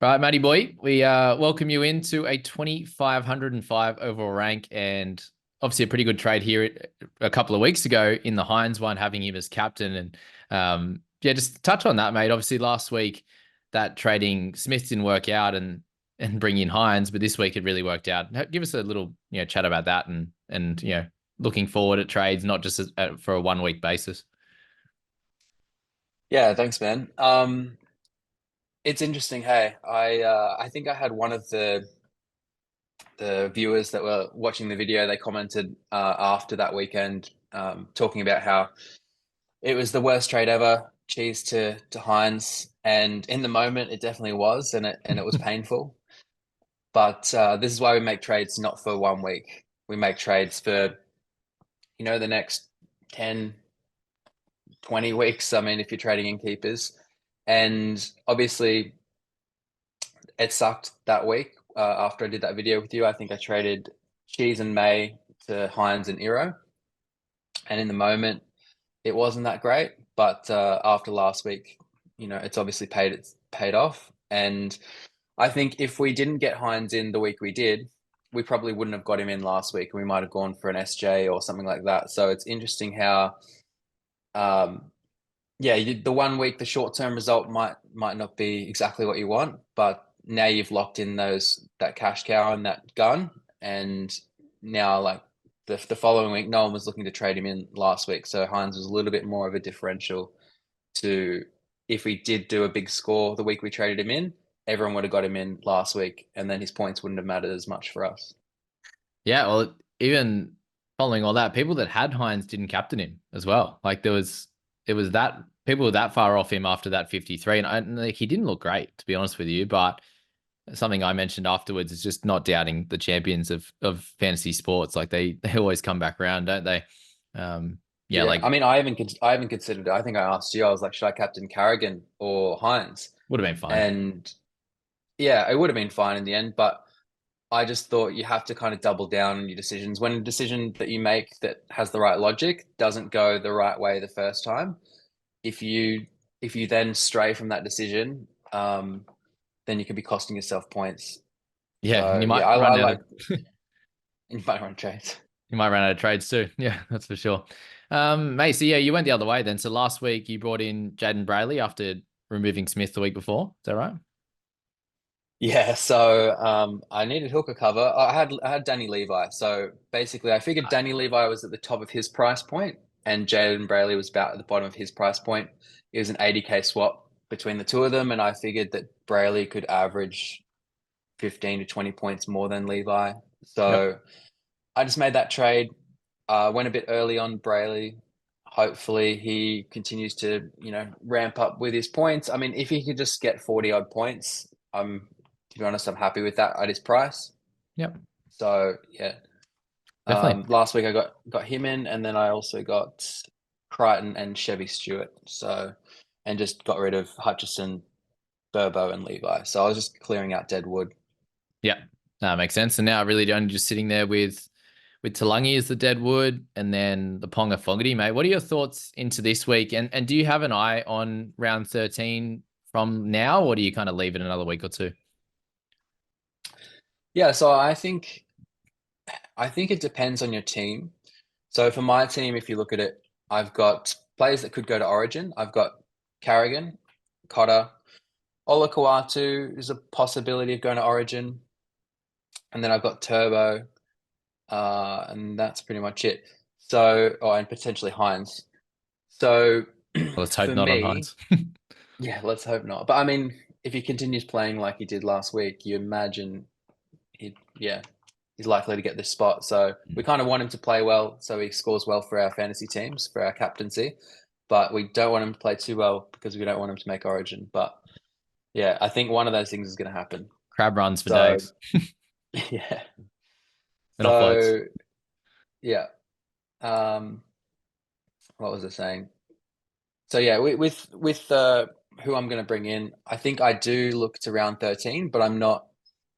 Right, Matty boy, we welcome you into a 2,505 overall rank, and obviously a pretty good trade here a couple of weeks ago in the Hynes one, having him as captain. And yeah, just touch on that, mate. Obviously, last week that trading Smith didn't work out, and bring in Hynes, but this week it really worked out. Give us a little chat about that, and looking forward at trades, not just for a 1 week basis. Yeah, thanks, man. It's interesting. Hey, I think I had one of the viewers that were watching the video. They commented after that weekend, talking about how it was the worst trade ever. Cheese to Heinz, and in the moment, it definitely was, and it was painful. But this is why we make trades not for 1 week. We make trades for the next 10, 20 weeks. I mean, if you're trading in keepers, and obviously it sucked that week. After I did that video with you, I think I traded Cheese and May to Hines and Iro. And in the moment, it wasn't that great. But after last week, it's obviously it's paid off. And I think if we didn't get Hines in the week we did, we probably wouldn't have got him in last week. We might have gone for an SJ or something like that. So it's interesting how, yeah, the 1 week, the short term result might not be exactly what you want, but now you've locked in that cash cow and that gun, and now like the following week, no one was looking to trade him in last week, so Hines was a little bit more of a differential to if we did do a big score the week we traded him in, everyone would have got him in last week, and then his points wouldn't have mattered as much for us. Yeah, well, even following all that, people that had Hines didn't captain him as well. Like it was that people were that far off him after that 53, and like, he didn't look great, to be honest with you. But something I mentioned afterwards is just not doubting the champions of fantasy sports. Like they always come back around, don't they? Yeah, Yeah, I like mean, I haven't considered it. I think I asked you. I was like, should I captain Carrigan or Hines? would have been fine. And yeah, it would have been fine in the end, but I just thought you have to kind of double down on your decisions. When a decision that you make that has the right logic doesn't go the right way the first time, if you if you then stray from that decision, then you could be costing yourself points. Yeah, and So yeah, I like you might run trades. you might run out of trades too. Yeah, that's for sure. Mate, so yeah, you went the other way then. So last week you brought in Jaden Brayley after removing Smith the week before. Is that right? Yeah, so I needed hooker cover. I had Danny Levi. So basically, I figured Danny Levi was at the top of his price point, and Jaden Brayley was about at the bottom of his price point. It was an 80K swap between the two of them, and I figured that Brayley could average 15 to 20 points more than Levi. Yep. So I just made that trade. Went a bit early on Brayley. Hopefully he continues to, ramp up with his points. I mean, if he could just get 40 odd points, to be honest, I'm happy with that at his price. Yep. So yeah. Definitely. Last week I got him in, and then I also got Crichton and Chevy Stewart. So, and just got rid of Hutchison, Burbo, and Levi. So I was just clearing out Deadwood. Yeah, that makes sense. And now really only just sitting there with Talangi as the deadwood and then the Ponga Fogarty, mate. What are your thoughts into this week? And do you have an eye on round 13 from now, or do you kind of leave it another week or two? Yeah, so I think it depends on your team. So for my team, if you look at it, I've got players that could go to Origin. I've got Carrigan, Cotter, Olakau'atu is a possibility of going to Origin, and then I've got Turbo, and that's pretty much it. So, oh, and potentially Hines. So Well, let's hope for not on me, Hines. yeah, let's hope not. But I mean, if he continues playing like he did last week, you imagine yeah, he's likely to get this spot. So we kind of want him to play well, so he scores well for our fantasy teams, for our captaincy. But we don't want him to play too well because we don't want him to make Origin. But yeah, I think one of those things is going to happen. Crab runs for So days yeah, and offloads. so yeah. Um, what was I saying? So yeah, with who I'm going to bring in, I think I do look to round 13, but I'm not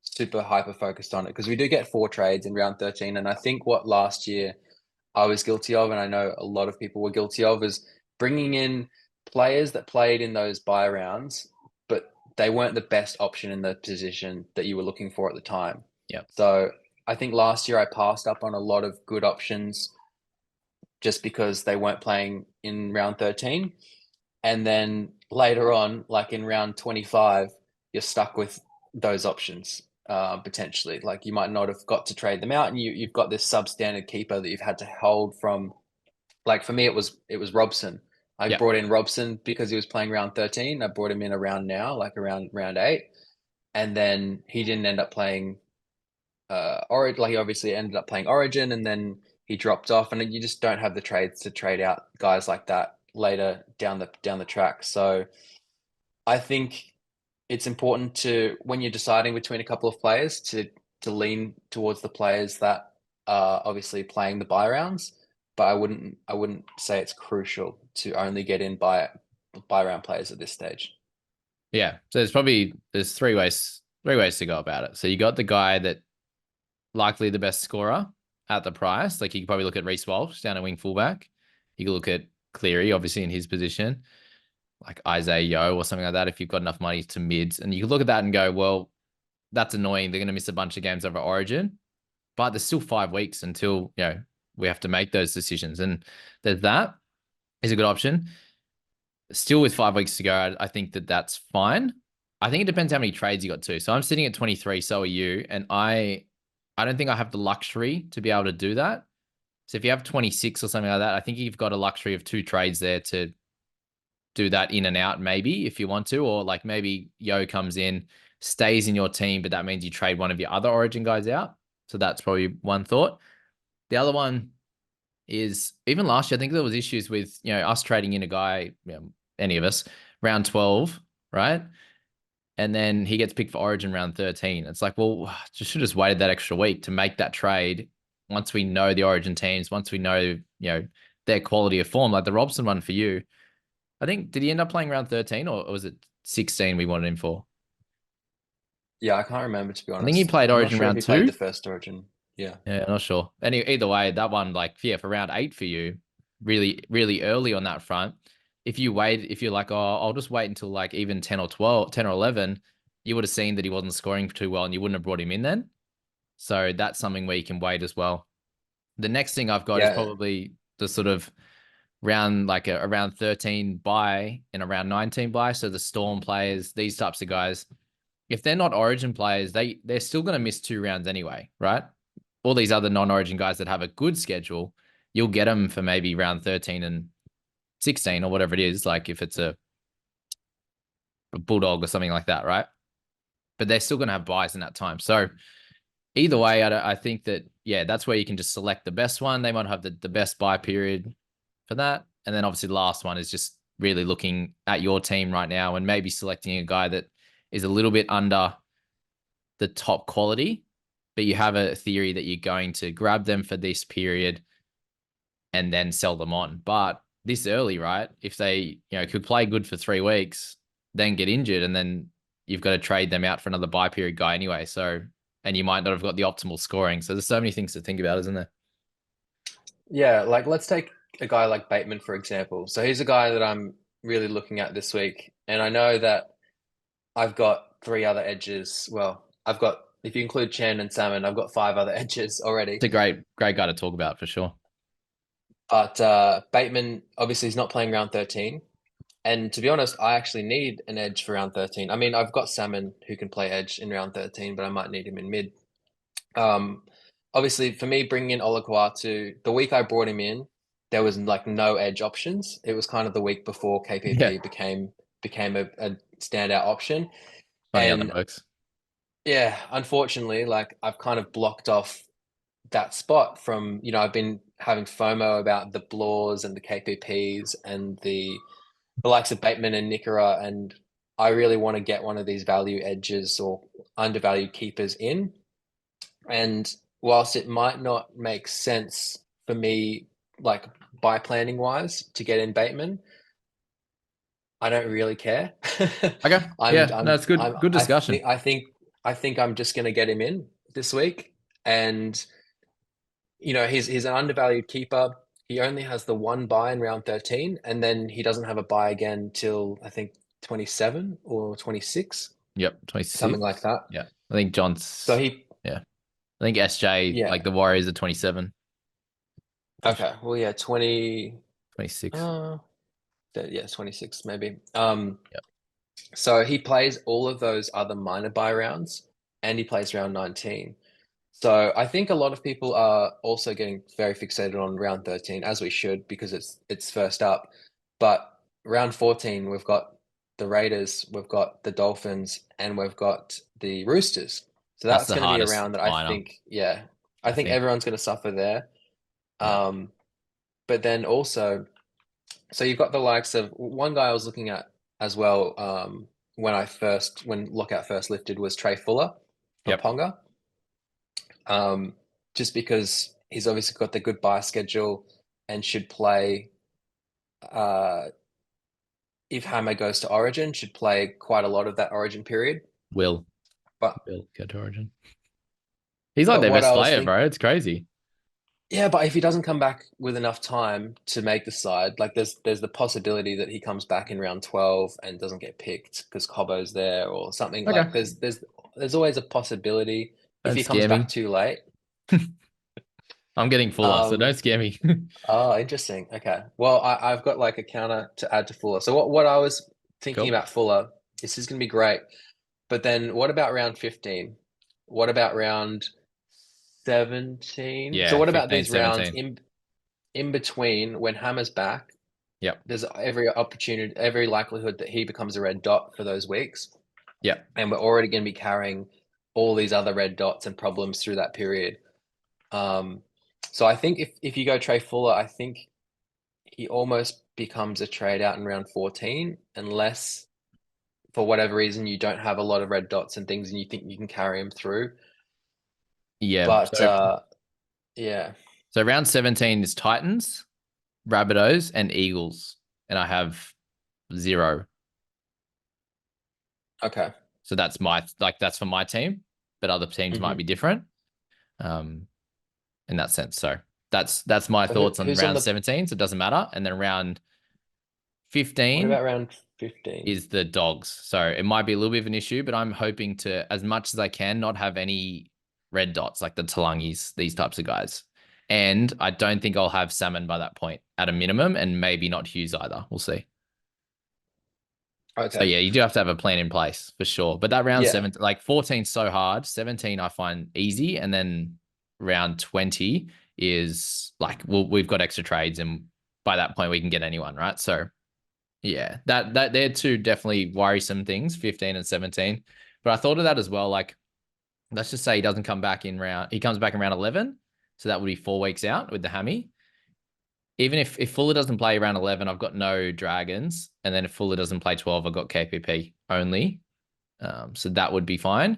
super hyper focused on it because we do get four trades in round 13, and I think what last year I was guilty of, and I know a lot of people were guilty of, is bringing in players that played in those buy rounds, but they weren't the best option in the position that you were looking for at the time. Yep. So I think last year I passed up on a lot of good options just because they weren't playing in round 13. And then later on, like in round 25, you're stuck with those options potentially. Like you might not have got to trade them out, and you've got this substandard keeper that you've had to hold from. Like for me, it was Robson. I Yep. brought in Robson because he was playing round 13. I brought him in around now, like around round 8, and then he didn't end up playing Origin. Like he obviously ended up playing Origin, and then he dropped off, and you just don't have the trades to trade out guys like that later down the track. So I think it's important to, when you're deciding between a couple of players, to lean towards the players that are obviously playing the buy rounds. But I wouldn't say it's crucial to only get in buy round players at this stage. Yeah. So there's three ways to go about it. So you got the guy that likely the best scorer at the price. Like you could probably look at Reece Walsh down at wing fullback. You could look at Cleary, obviously in his position, like Isaiah Yo or something like that. If you've got enough money to mids, and you could look at that and go, well, that's annoying. They're going to miss a bunch of games over Origin, but there's still 5 weeks until we have to make those decisions, and there's that is a good option. Still, with 5 weeks to go, I think that's fine. I think it depends how many trades you got too. So I'm sitting at 23, so are you, and I don't think I have the luxury to be able to do that. So if you have 26 or something like that, I think you've got a luxury of 2 trades there to do that in and out, maybe if you want to, or like maybe Yo comes in, stays in your team, but that means you trade one of your other Origin guys out. So that's probably one thought. The other one is, even last year, I think there was issues with us trading in a guy, any of us, round 12, right? And then he gets picked for Origin round 13. It's like, well, just should have just waited that extra week to make that trade. Once we know the Origin teams, once we know their quality of form, like the Robson one for you. I think, did he end up playing round 13, or was it 16 we wanted him for? Yeah, I can't remember, to be I think he honest. played I'm not Origin sure if round he played the 2. first Origin. Yeah. Yeah, not sure. Either way, that one, like, yeah, for round 8 for you, really, really early on that front. If you're like, oh, I'll just wait until like even 10 or 12, 10 or 11, you would have seen that he wasn't scoring too well and you wouldn't have brought him in then. So that's something where you can wait as well. The next thing I've got is Yeah. probably the sort of round, like a around 13 buy and around 19 buy. So the Storm players, these types of guys, if they're not Origin players, they're still going to miss 2 rounds anyway, right? All these other non-Origin guys that have a good schedule, you'll get them for maybe round 13 and 16 or whatever it is. Like if it's a Bulldog or something like that, right? But they're still going to have buys in that time. So either way, I think that, yeah, that's where you can just select the best one. They might have the best buy period for that. And then obviously the last one is just really looking at your team right now and maybe selecting a guy that is a little bit under the top quality, but you have a theory that you're going to grab them for this period and then sell them on. But this early, right? If they, could play good for 3 weeks, then get injured, and then you've got to trade them out for another buy period guy anyway. So, and you might not have got the optimal scoring. So there's so many things to think about, isn't there? Yeah, like let's take a guy like Bateman, for example. So he's a guy that I'm really looking at this week. And I know that I've got 3 other edges. Well, if you include Chen and Salmon, I've got 5 other edges already. It's a great guy to talk about for sure. But Bateman, obviously, he's not playing round 13. And to be honest, I actually need an edge for round 13. I mean, I've got Salmon who can play edge in round 13, but I might need him in mid. Um, Obviously, for me, bringing in Olakwatu, the week I brought him in, there was like no edge options. It was kind of the week before Yeah. KPP became a standout option. Funny how that And works. yeah, unfortunately, like I've kind of blocked off that spot from, I've been having FOMO about the Blaws and the KPPs and the likes of Bateman and Nickera, and I really want to get one of these value edges or undervalued keepers in. And whilst it might not make sense for me, like by planning wise, to get in Bateman, I don't really care. Okay. I'm, Yeah. No, I'm, it's good. I'm, Good I discussion. think, I think, I think I'm just going to get him in this week. And, he's an undervalued keeper. He only has the one buy in round 13, and then he doesn't have a buy again till I think 27 or 26, Yep, something like 26. that. Yeah. I think So John's, he, yeah. I think SJ, yeah, like the Warriors are 27. Pretty sure. okay. Well, yeah, 20, 26. uh, yeah, 26 maybe. Yep. So he plays all of those other minor buy rounds and he plays round 19. So I think a lot of people are also getting very fixated on round 13, as we should, because it's first up. But round 14, we've got the Raiders, we've got the Dolphins, and we've got the Roosters. So That's that's the going to be a hardest round that I minor, think, yeah, I I think think. everyone's going to suffer there. Yeah. Um, but then also, so you've got the likes of one guy I was looking at as well, when lockout first lifted was Trey Fuller from Yep. Ponga. Um, just because he's obviously got the good buy schedule and should play, uh, if Hammer goes to Origin, should play quite a lot of that Origin period. Will. But Will go to Origin. He's like but their what best I was player, bro. thinking, It's crazy. yeah, but if he doesn't come back with enough time to make the side, like there's the possibility that he comes back in round 12 and doesn't get picked because Cobbo's there or something. Okay. Like there's always a possibility if Don't he comes scare back me. too late. I'm getting fuller, so don't Um, scare me. Oh, interesting. Okay. Well, I've got like a counter to add to Fuller. So what I was thinking Cool. about Fuller, this is going to be great. But then what about round 15? What about round 17? So Yeah, what about 15, these rounds 17. in between when Hammer's back? Yep. There's every opportunity, every likelihood that he becomes a red dot for those weeks. Yep. And we're already going to be carrying all these other red dots and problems through that period. Um, so I think if you go Trey Fuller, I think he almost becomes a trade out in round 14 unless for whatever reason you don't have a lot of red dots and things and you think you can carry him through. Yeah. But yeah, So round 17 is Titans, Rabbitohs, and Eagles. And I have 0. okay. So that's that's for my team, but other teams might Hmm. be different. Um, in that sense. So that's my So thoughts on who's on round the, 17. So it doesn't matter. And then round what 15 about round 15? is the dogs. So it might be a little bit of an issue, but I'm hoping to, as much as I can, not have any red dots like the Talangis, these types of guys. And I don't think I'll have Salmon by that point at a minimum, and maybe not Hughes either. We'll see. So Okay. yeah, you do have to have a plan in place for sure. But that round Yeah. 7, like 14 is so hard. 17 I find easy, and then round 20 is like we've got extra trades, and by that point we can get anyone, right? So yeah, that they're two definitely worrisome things, 15 and 17. But I thought of that as well. Like, let's just say he comes back in round 11. So that would be 4 weeks out with the hammy. Even if Fuller doesn't play round 11, I've got no Dragons. And then if Fuller doesn't play 12, I've got KPP only. So that would be fine.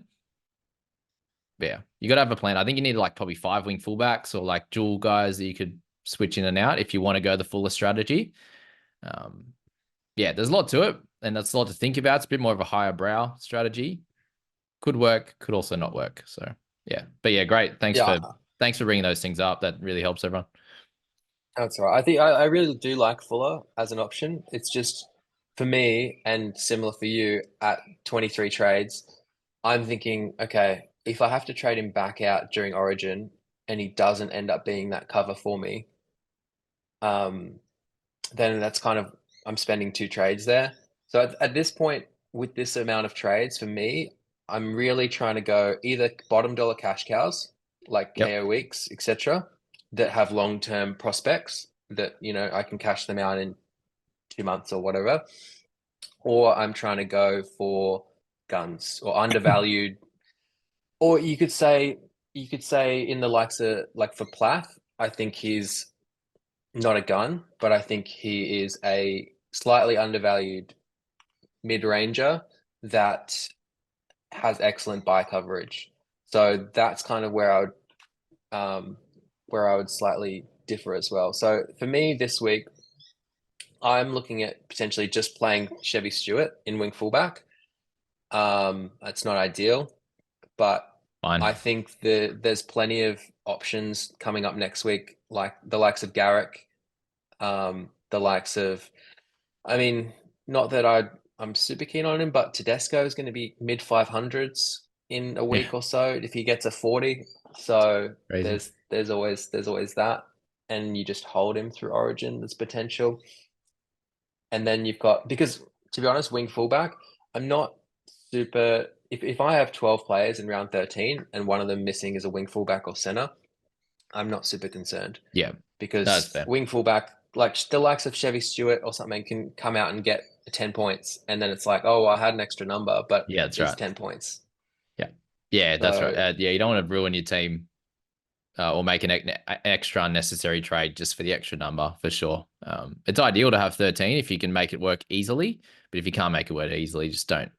But yeah, you got to have a plan. I think you need like probably 5 wing fullbacks or like dual guys that you could switch in and out if you want to go the Fuller strategy. Um, yeah, there's a lot to it, and that's a lot to think about. It's a bit more of a higher brow strategy. Could work, could also not work. So yeah, but yeah, great. Yeah, Thanks for bringing those things up. That really helps everyone. that's all right. I think I really do like Fuller as an option. It's just for me and similar for you at 23 trades, I'm thinking, okay, if I have to trade him back out during Origin and he doesn't end up being that cover for me, um, then that's kind of I'm spending two trades there. So at this point, with this amount of trades, for me, I'm really trying to go either bottom dollar cash cows like Yep. KO Weeks, etc., that have long term prospects that I can cash them out in 2 months or whatever, or I'm trying to go for guns or undervalued, or you could say in the likes of like for Plath, I think he's not a gun, but I think he is a slightly undervalued mid-ranger that has excellent buy coverage. So that's kind of where I would slightly differ as well. So for me this week, I'm looking at potentially just playing Chevy Stewart in wing fullback. That's not ideal, but Fine. I think there's plenty of options coming up next week, like the likes of Garrick, the likes of, I mean, not that I'm super keen on him, but Tedesco is going to be mid 500s in a Yeah, week or so if he gets a 40. So crazy. there's always that, and you just hold him through Origin. There's potential, and then you've got because to be honest, wing fullback, I'm not super. If I have 12 players in round 13 and one of them missing is a wing fullback or center, I'm not super concerned Yeah, that's because fair. wing fullback, like the likes of Chevy Stewart or something, can come out and get 10 points, and then it's like, oh, I had an extra number, but Yeah, that's it's right. 10 points. Yeah, yeah, that's right. So Yeah, you don't want to ruin your team or make an extra unnecessary trade just for the extra number for sure. It's ideal to have 13 if you can make it work easily, but if you can't make it work easily, just don't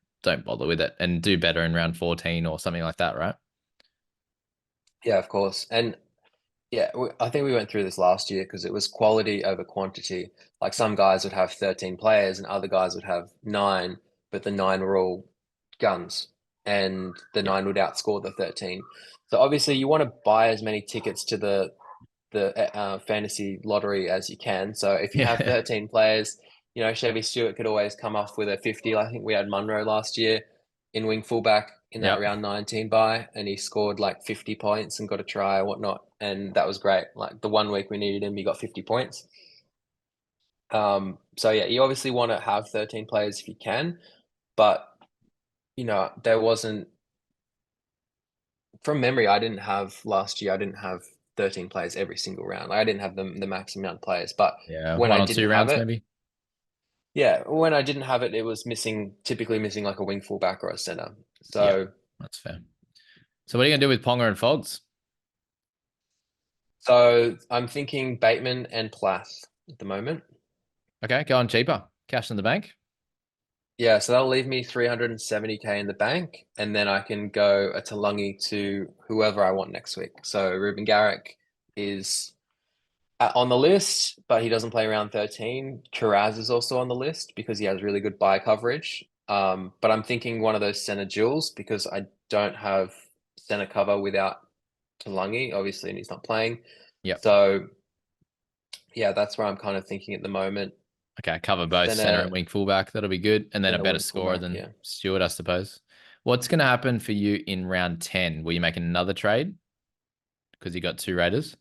bother with it and do better in round 14 or something like that, right? yeah, of course, and yeah, I think we went through this last year because it was quality over quantity. Like some guys would have 13 players and other guys would have nine, but the nine were all guns and the Yeah. nine would outscore the 13. So obviously you want to buy as many tickets to the fantasy lottery as you can. So if you have Yeah. 13 players, Chevy Stewart could always come off with a 50. I think we had Munro last year in wing fullback in that Yep. round 19 buy, and he scored like 50 points and got a try or whatnot. And that was great. Like the 1 week we needed him, he got 50 points. So yeah, you obviously want to have 13 players if you can, but there wasn't from memory, I didn't have last year, I didn't have 13 players every single round. Like, I didn't have the maximum amount of players, but Yeah. when I One or didn't two have rounds, it, maybe. yeah, when I didn't have it, it was typically missing like a wing fullback or a center. Yeah, So, that's fair. So what are you gonna do with Ponga and Fogs? so I'm thinking Bateman and Plath at the moment. Okay, go on cheaper. Cash in the bank. Yeah, so that'll leave me 370K in the bank, and then I can go a Talangi to whoever I want next week. So Ruben Garrick is on the list, but he doesn't play around 13. Kiraz is also on the list because he has really good buy coverage. But I'm thinking one of those center duels because I don't have center cover without Talangi, obviously, and he's not playing. Yep. So yeah, that's where I'm kind of thinking at the moment. Okay, cover both center and Center, wing fullback. That'll be good. And then a center better wing scorer fullback, than yeah. Stewart, I suppose. What's going to happen for you in round 10? Will you make another trade? Because you got two Raiders?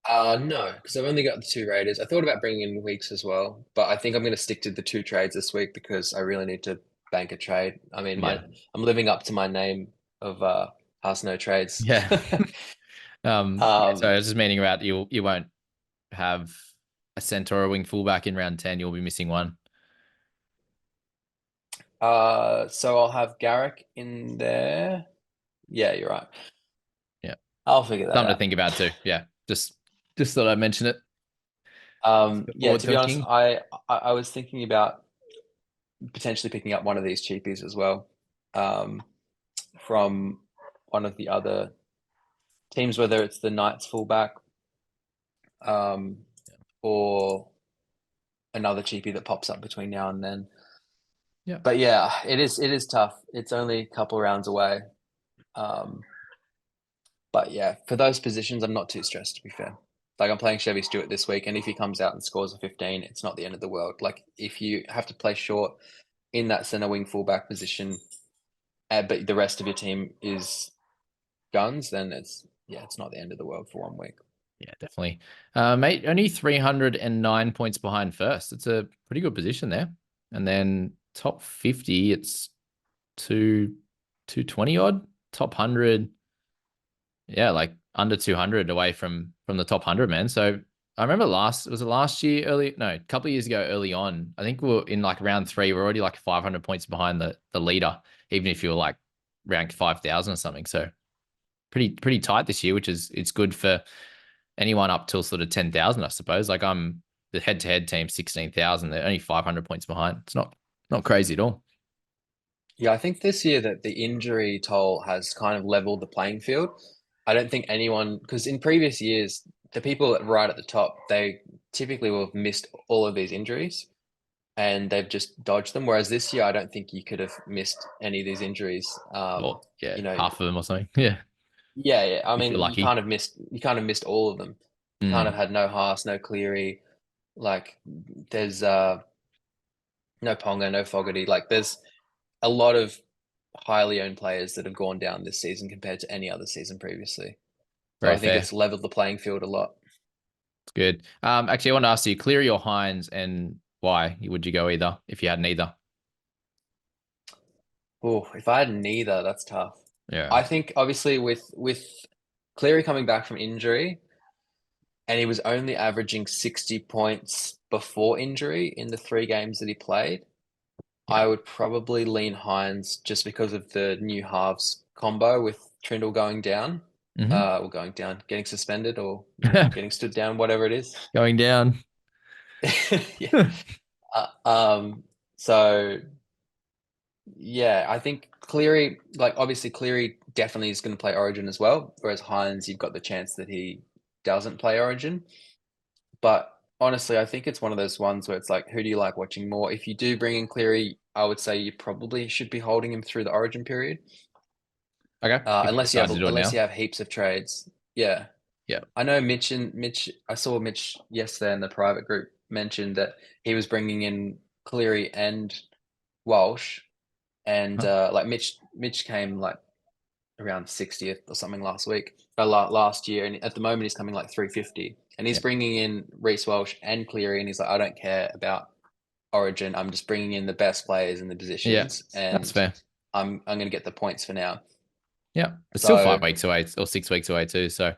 No, because I've only got the two Raiders. I thought about bringing in Weeks as well, but I think I'm going to stick to the two trades this week because I really need to bank a trade. I mean, Yeah. I'm living up to my name of House No Trades. Yeah. Yeah, so Um, I was just meaning about you won't have a center or a wing fullback in round 10. You'll be missing one. so I'll have Garrick in there. Yeah, you're right. Yeah. I'll figure that Something to out. think about too. Yeah. Just thought I'd mention it. Yeah, Forward to be honest, thinking. I was thinking about potentially picking up one of these cheapies as well, um, from one of the other teams, whether it's the Knights fullback, um, or another cheapie that pops up between now and then. Yeah. But yeah, it is tough. It's only a couple rounds away. Um, but yeah, for those positions, I'm not too stressed to be fair. Like I'm playing Chevy Stewart this week, and if he comes out and scores a 15, it's not the end of the world. Like if you have to play short in that center wing fullback position, but the rest of your team is guns, then it's not the end of the world for 1 week. Yeah, definitely. Mate, only 309 points behind first. It's a pretty good position there. And then top 50, it's two 220 odd. Top 100, yeah, like under 200 away from the top 100, man. So I remember was it last year early? No, a couple of years ago early on. I think we were in like round 3, we're already like 500 points behind the leader, even if you were like ranked 5,000 or something. So pretty tight this year, which is it's good for anyone up till sort of 10,000, I suppose. Like I'm the head to head team 16,000. They're only 500 points behind. It's not crazy at all. Yeah, I think this year that the injury toll has kind of leveled the playing field. I don't think anyone, because in previous years, the people right at the top, they typically will have missed all of these injuries and they've just dodged them. Whereas this year, I don't think you could have missed any of these injuries. Or yeah, You know, half of them or something. Yeah, yeah, yeah. I if you're mean, lucky. you kind of missed all of them. You kind of Mm. had no Haas, no Cleary. Like there's no Ponga, no Fogarty. Like there's a lot of highly owned players that have gone down this season compared to any other season previously. So Very I think fair. it's leveled the playing field a lot. It's good. Actually, I want to ask you, Cleary or Hynes, and why would you go either if you had neither? Oh, if I had neither, that's tough. Yeah. I think obviously with Cleary coming back from injury, and he was only averaging 60 points before injury in the 3 games that he played. Yeah. I would probably lean Hynes just because of the new halves combo with Trindle going down, Hmm. or going down, getting suspended, or getting stood down, whatever it is. Going down. Yeah. So yeah, I think Cleary, like obviously Cleary definitely is going to play Origin as well, whereas Hynes, you've got the chance that he doesn't play Origin. But honestly, I think it's one of those ones where it's like, who do you like watching more? If you do bring in Cleary, I would say you probably should be holding him through the Origin period, Okay. If you decide to do it unless now. you have heaps of trades. Yeah, Yeah. I know Mitch. I saw Mitch yesterday in the private group mentioned that he was bringing in Cleary and Walsh, and Huh? like Mitch came like around 60th or something last week, last year, and at the moment he's coming like 350, and he's Yeah. bringing in Reece Welsh and Cleary, and he's like, I don't care about Origin, I'm just bringing in the best players in the Yeah. positions, That's and fair. I'm going to get the points for now. Yeah. It's still So 5 weeks away or 6 weeks away too. So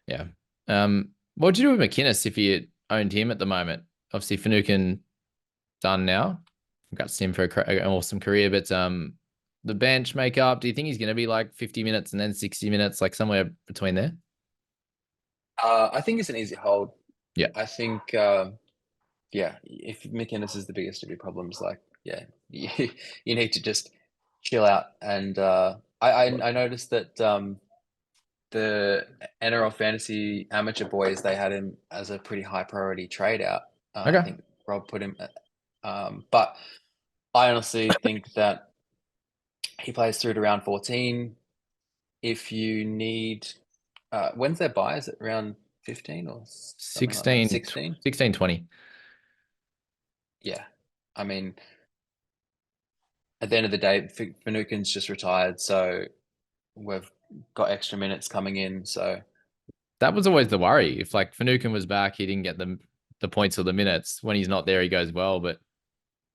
yeah. What would you do with McInnes if you owned him at the moment? Obviously, Finucane done now. Congrats to him for an awesome career. But the bench makeup, do you think he's going to be like 50 minutes and then 60 minutes, like somewhere between there? I think it's an easy hold. Yeah, I think yeah, if McInnes is the biggest of your problems, like yeah, you need to just chill out. And I noticed that the NRL Fantasy Amateur Boys, they had him as a pretty high priority trade out. I okay. think Rob put him, but I honestly think that he plays through to round 14. If you need, when's their buy? Is it round 15 or something like that? 16, 16? 16, 20. Yeah. I mean, at the end of the day, Finucane's just retired, so we've got extra minutes coming in. So That was always the worry. If like Finucane was back, he didn't get the points or the minutes. When he's not there, he goes well. But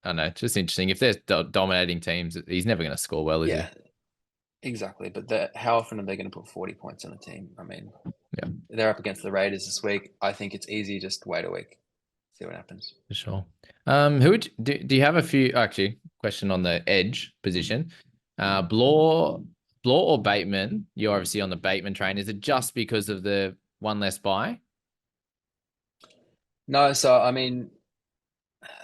I don't know, it's just interesting. If they're dominating teams, he's never going to score well, is he? yeah, exactly. But how often are they going to put 40 points on a team? I mean, Yeah, they're up against the Raiders this week. I think it's easy. Just wait a week, see what happens. for sure. Who would do you have a few actually question on the edge position? Blore or Bateman? You're obviously on the Bateman train. Is it just because of the one less buy? No, so I mean,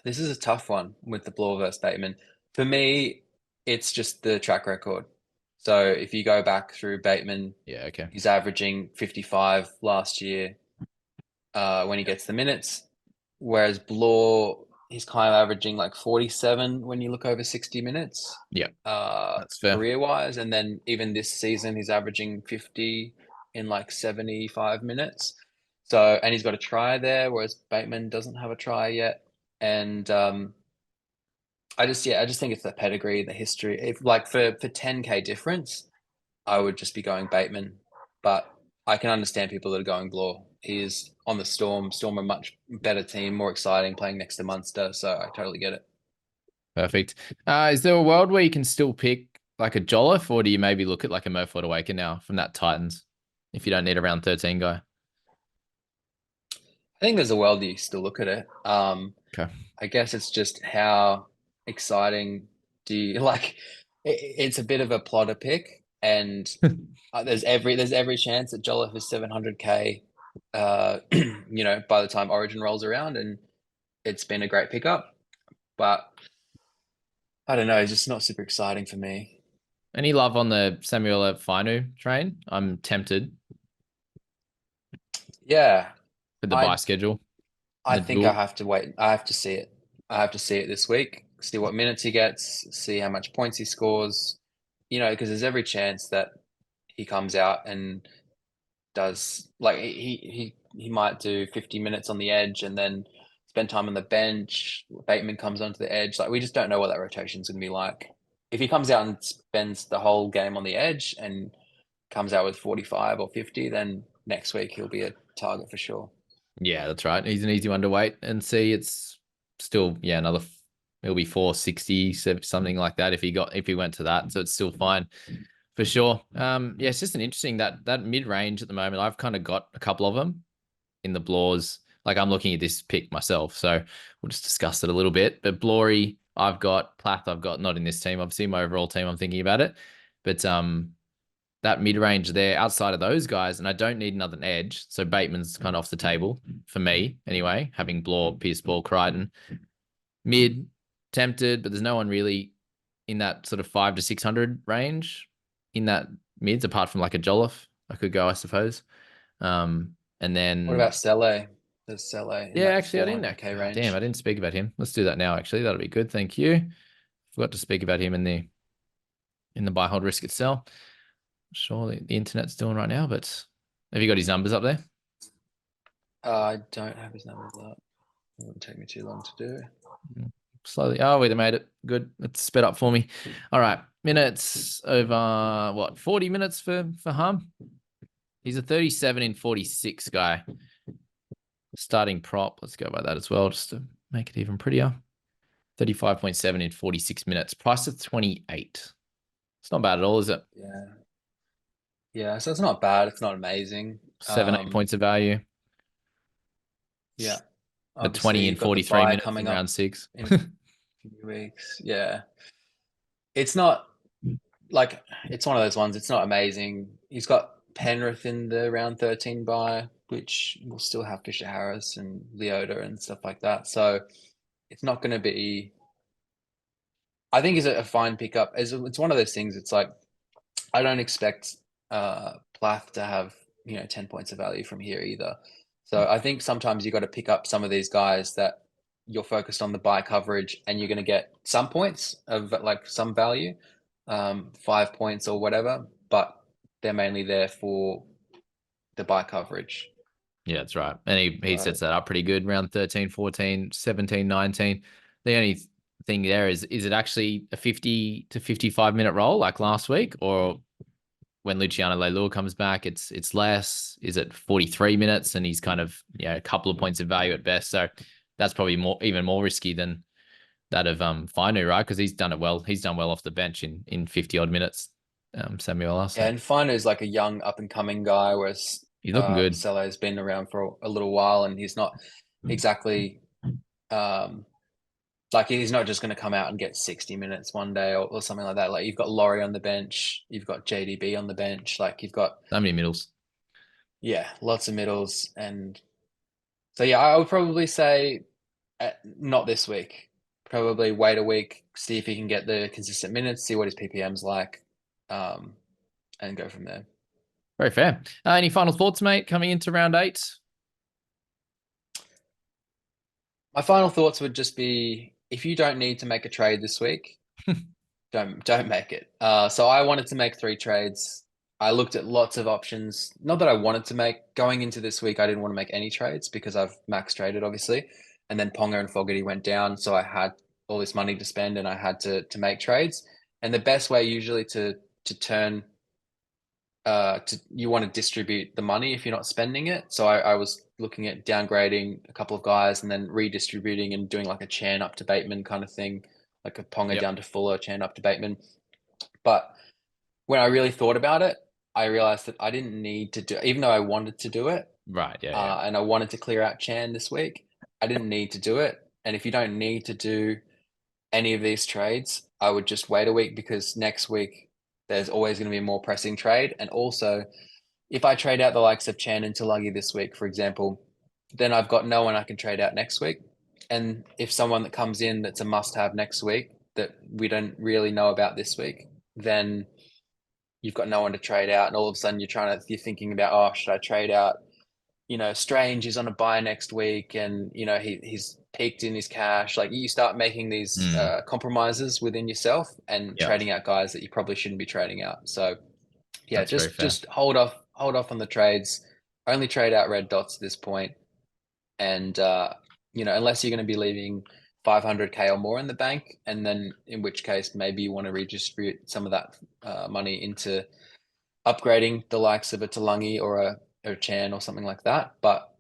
this is a tough one with the Blue versus Bateman. For me, it's just the track record. So if you go back through Bateman, Yeah, okay. he's averaging 55 last year when he gets the minutes, whereas Blore, he's kind of averaging like 47 when you look over 60 minutes Yeah, that's fair. career wise. And then even this season, he's averaging 50 in like 75 minutes. So, and he's got a try there, whereas Bateman doesn't have a try yet. And I just think it's the pedigree, the history. If like for 10K difference, I would just be going Bateman. But I can understand people that are going Blore. He is on the Storm. Storm a much better team, more exciting, playing next to Munster. So I totally get it. Perfect. Is there a world where you can still pick like a Jolliffe, or do you maybe look at like a Murphy Awaken now from that Titans if you don't need a round 13 guy? I think there's a world that you still look at it. Okay. I guess it's just how exciting do you like? It's a bit of a plotter pick, and there's every chance that Jolliffe is 700K. By the time Origin rolls around, and it's been a great pickup, but I don't know, it's just not super exciting for me. Any love on the Samuel Finu train? I'm tempted Yeah, with the buy I schedule. I The think I duel. have to wait. I have to see it. I have to see it this week. See what minutes he gets. See how much points he scores. Because there's every chance that he comes out and does like he might do 50 minutes on the edge and then spend time on the bench. Bateman comes onto the edge. Like we just don't know what that rotation is going to be like. If he comes out and spends the whole game on the edge and comes out with 45 or 50, then next week he'll be a target for sure. Yeah, that's right. He's an easy one to wait and see. It's still, yeah, another, it'll be 460, something like that if he went to that. So it's still fine for sure. Yeah, it's just an interesting that mid range at the moment. I've kind of got a couple of them in the Blores. Like I'm looking at this pick myself, so we'll just discuss it a little bit. But Blory, I've got Plath, I've got not in this team. Obviously, my overall team, I'm thinking about it. But that mid range there, outside of those guys, and I don't need another edge. So Bateman's kind of off the table for me anyway. Having Blore, Pierce, Ball, Crichton, mid tempted, but there's no one really in that sort of 500 to 600 range in that mids apart from like a Jolliffe. I could go, I suppose. And What then about Sele? There's Sele in yeah, that actually, I didn't. 400K Damn, I range. didn't speak about him. Let's do that now. Actually, that'll be good. Thank you. Forgot to speak about him in the buy hold risk itself. Sure, the internet's doing right now, but have you got his numbers up there? I don't have his numbers up. It wouldn't take me too long to do. Slowly. Oh, wait, they made it. Good. It's sped up for me. All right, minutes over what? 40 minutes for Hum. He's a 37 in 46 guy. Starting prop. Let's go by that as well, just to make it even prettier. 35.7 in 46 minutes. Price of 28. It's not bad at all, is it? Yeah. Yeah. So it's not bad. It's not amazing. 7, 8 points of value. Yeah. At Obviously, 20 in you've got the 43 buy minutes in coming round up six. in a few weeks. Yeah. It's not like it's one of those ones. It's not amazing. He's got Penrith in the round 13 buy, which will still have Fisher Harris and Leota and stuff like that. So it's not going to be. I think it's a fine pickup. It's one of those things. It's like I don't expect Plath to have 10 points of value from here either. So I think sometimes you got to pick up some of these guys that you're focused on the buy coverage and you're going to get some points of like some value, 5 points or whatever, but they're mainly there for the buy coverage. Yeah, that's right. And he So sets that up pretty good. Round 13, 14, 17, 19. The only thing there is it actually a 50 to 55 minute roll like last week? Or when Luciano Leilua comes back, it's less? Is it 43 minutes and he's kind of a couple of points of value at best? So that's probably even more risky than that of Finu, right? Because he's done it well. He's done well off the bench in 50 odd minutes. Samuel. yeah, So and Fino is like a young up and coming guy, whereas he's looking good. Sele has been around for a little while and he's not exactly um, like he's not just going to come out and get 60 minutes one day or something like that. Like you've got Laurie on the bench, you've got JDB on the bench, like you've got So many middles. yeah, lots of middles, and so yeah, I would probably say not this week. Probably wait a week, see if he can get the consistent minutes, see what his PPM's like, um, and go from there. Very fair. Any final thoughts, mate, coming into round 8? My final thoughts would just be if you don't need to make a trade this week, don't make it. So I wanted to make 3 trades. I looked at lots of options. Not that I wanted to make going into this week. I didn't want to make any trades because I've max traded obviously, and then Ponga and Fogarty went down, so I had all this money to spend and I had to make trades. And the best way usually to turn you want to distribute the money if you're not spending it. So I was looking at downgrading a couple of guys and then redistributing and doing like a Chan up to Bateman kind of thing, like a Ponga Yep. down to Fuller, Chan up to Bateman. But when I really thought about it, I realized that I didn't need to do, even though I wanted to do it, Right. Yeah. and I wanted to clear out Chan this week, I didn't need to do it. And if you don't need to do any of these trades, I would just wait a week because next week there's always going to be a more pressing trade. And also, if I trade out the likes of Chan and Tulagi this week, for example, then I've got no one I can trade out next week. And if someone that comes in that's a must have next week that we don't really know about this week, then you've got no one to trade out. And all of a sudden you're thinking about, oh, should I trade out? Strange is on a buy next week and, he's peaked in his cash. Like you start making these Mm, compromises within yourself and yeah. trading out guys that you probably shouldn't be trading out. So yeah, That's very fair. just hold off on the trades. Only trade out red dots at this point, and unless you're going to be leaving 500K or more in the bank, and then in which case maybe you want to redistribute some of that money into upgrading the likes of a Talangi or a Chan or something like that. But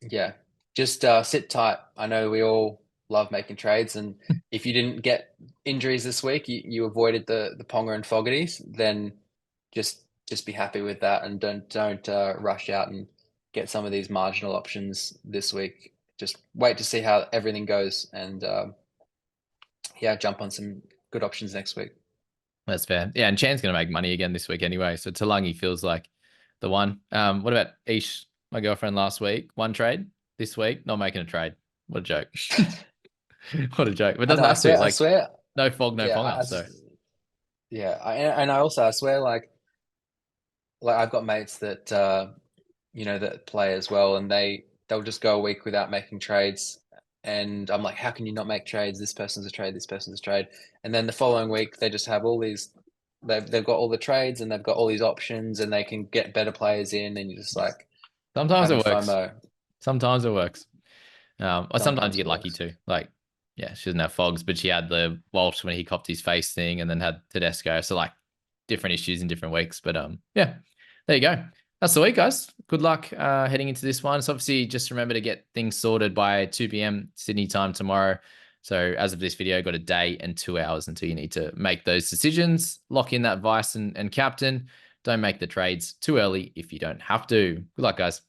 yeah, just sit tight. I know we all love making trades, and if you didn't get injuries this week, you avoided the Ponga and Fogarties, then just be happy with that, and don't rush out and get some of these marginal options this week. Just wait to see how everything goes, and yeah, jump on some good options next week. That's fair. Yeah, and Chan's going to make money again this week anyway. So Talangi feels like the one. What about Ish, my girlfriend last week? One trade this week, not making a trade. What a joke. What a joke. But it I doesn't know. I have to. swear. I Like, swear. no fog, no Yeah. fonger. So Yeah. And I also I swear like I've got mates that that play as well, and they'll just go a week without making trades. And I'm like, how can you not make trades? This person's a trade, this person's a trade. And then the following week they just have all these they've got all the trades and they've got all these options and they can get better players in, and you're just like sometimes having it works. FOMO. Sometimes it works. Or sometimes Sometimes you it get lucky works. too. Like, yeah, she doesn't have fogs, but she had the Walsh when he copped his face thing and then had Tedesco. So like different issues in different weeks. But yeah, there you go. That's the week, guys. Good luck heading into this one. So obviously just remember to get things sorted by 2 p.m. Sydney time tomorrow. So as of this video, got a day and 2 hours until you need to make those decisions. Lock in that vice and captain. Don't make the trades too early if you don't have to. Good luck, guys.